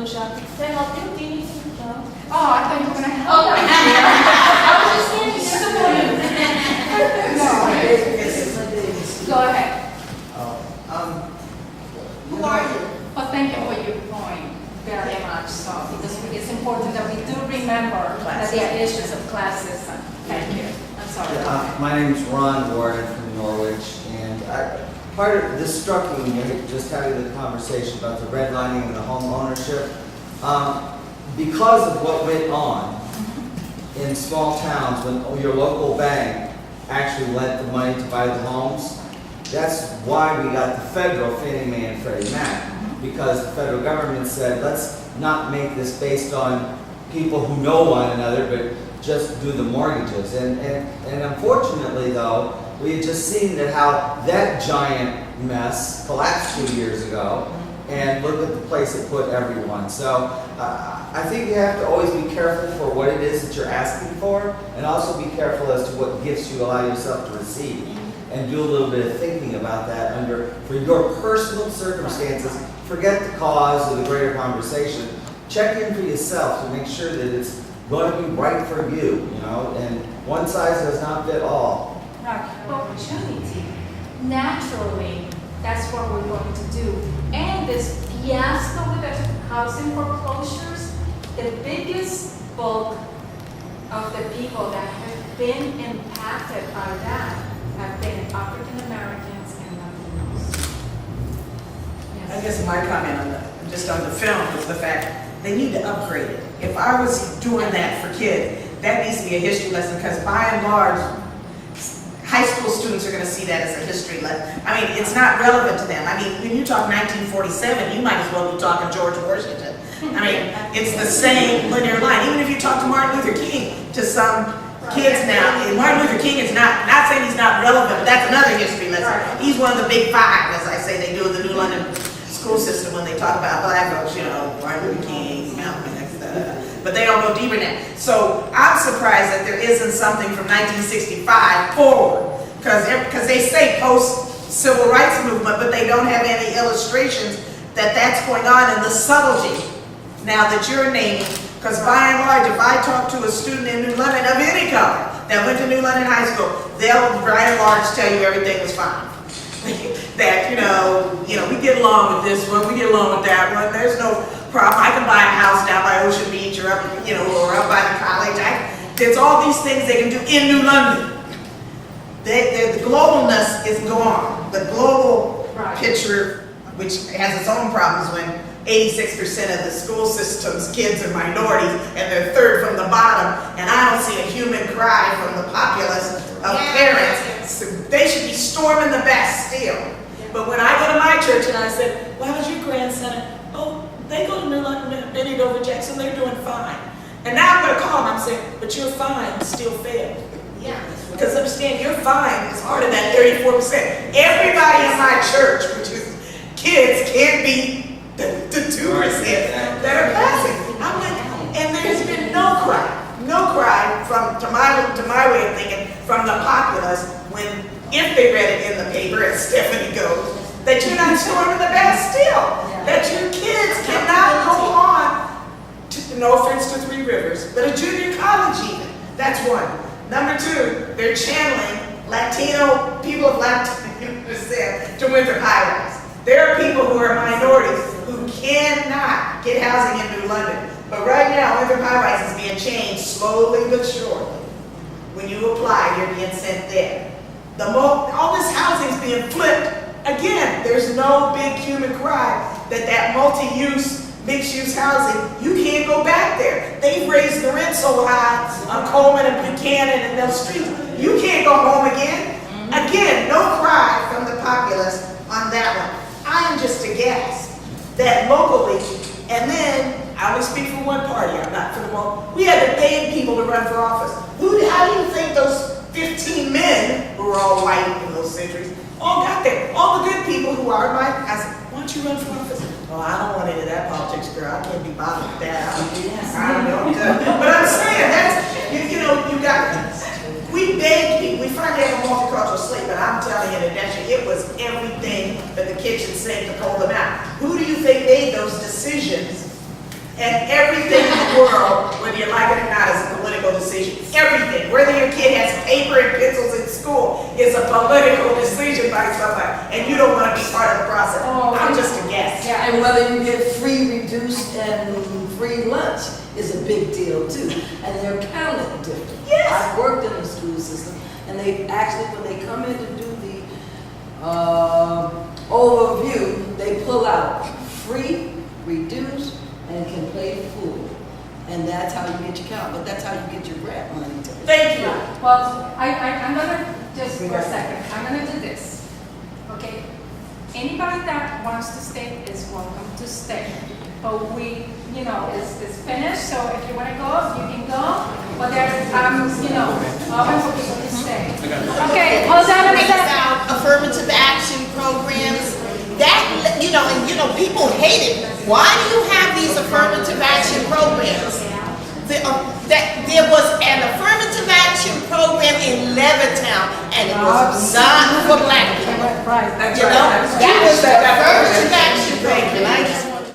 eu já sei lá, tem um Dini, então. Oh, I thought you were going to help. Oh, I was just saying, Go ahead. who are you? Well, thank you for your point very much. So, because it's important that we do remember that there are issues of classism. Thank you. I'm sorry. My name is Ron Warren from Norwich, and part of this struck me when you were just having the conversation about the redlining and the home ownership. Because of what went on in small towns when your local bank actually lent the money to buy the homes, that's why we got the federal Fannie Mae and Freddie Mac, because the federal government said, let's not make this based on people who know one another, but just do the mortgages. And unfortunately, though, we had just seen how that giant mess collapsed 2 years ago, and look at the place it put everyone. So I think you have to always be careful for what it is that you're asking for, and also be careful as to what gifts you allow yourself to receive, and do a little bit of thinking about that for your personal circumstances. Forget the cause or the greater conversation. Check in for yourself to make sure that it's going to be right for you, and one size does not fit all. Right. Opportunity. Naturally, that's what we're going to do. And this fiasco with the housing foreclosures, the biggest bulk of the people that have been impacted by that have been African Americans and Latinos. I guess my comment on just on the film is the fact they need to upgrade it. If I was doing that for kids, that needs to be a history lesson, because by and large, high school students are going to see that as a history lesson. I mean, it's not relevant to them. I mean, when you talk 1947, you might as well be talking George Washington. I mean, it's the same linear line. Even if you talk to Martin Luther King, to some kids now, Martin Luther King is not saying he's not relevant, but that's another history lesson. He's one of the big five, as I say, they do in the New London school system when they talk about black folks, Martin Luther King, Malcolm X, but they don't go deeper than that. So I'm surprised that there isn't something from 1965 forward, because they say post-civil rights movement, but they don't have any illustrations that that's going on, and the subtlety now that you're naming, because by and large, if I talk to a student in New London of any color that went to New London High School, they'll by and large tell you everything was fine. That, we get along with this one, we get along with that one, there's no problem. I can buy a house down by Ocean Beach or up, or up by the college. There's all these things they can do in New London. The globalness is gone. The global picture, which has its own problems when 86% of the school system's kids are minorities and they're third from the bottom, and I don't see a human cry from the populace of parents. So they should be storming the Bastille. But when I go to my church and I said, why was your grandson? Oh, they go to New London, Benny Dover Jackson, they're doing fine. And now I'm going to call them, I'm saying, but your fine still failed. Yeah. Because understand, your fine is part of that 34%. Everybody in my church, which is kids, can't be the 2% that are passing. I'm like, and there's been no cry from, to my way of thinking, from the populace if they read it in the paper, as Stephanie goes, that you're not storming the Bastille, that your kids cannot go on, no offense to Three Rivers, but a junior college even. That's one. Number two, they're channeling Latino people of Latino descent to Winthrop High Rise. There are people who are minorities who cannot get housing in New London. But right now, Winthrop High Rise is being changed slowly but surely. When you apply, you're being sent there. All this housing's being flipped. Again, there's no big human cry that multi-use, mixed-use housing, you can't go back there. They've raised the rent so high on Coleman and Buchanan and those streets, you can't go home again. Again, no cry from the populace on that one. I am just aghast that locally, and then I only speak for one party, I'm not for them all. We had to beg people to run for office. How do you think those 15 men who were all white in those centuries all got there? All the good people who are white. I said, why don't you run for office? Oh, I don't want any of that politics, girl. I can't be bothered with that. I don't know. But I'm saying, we begged people. We finally have a multicultural slate, but I'm telling you, it was everything but the kitchen sink to pull them out. Who do you think made those decisions And everything in the world, whether you like it or not, is a political decision. Everything, whether your kid has paper and pencils in school, is a political decision by somebody, and you don't want to be part of the process. Oh, I'm just a guest. Yeah. And whether you get free, reduced, and free lunch is a big deal too. And they're counted different. Yes. I've worked in the school system, and they actually, when they come in to do the overview, they pull out free, reduced, and can play full. And that's how you get your count, but that's how you get your grant money too. Thank you. Well, I'm gonna, just for a second, I'm gonna do this, okay? Anybody that wants to stay is welcome to stay. But we, it's finished, so if you wanna go, you can go. But there's, open for people to stay. Okay, hold on a Think second. about affirmative action programs. That, and people hate it. Why do you have these affirmative action programs? There was an affirmative action program in Levittown, and it was not for black people. Right. That's You right. know, That's that right. was the affirmative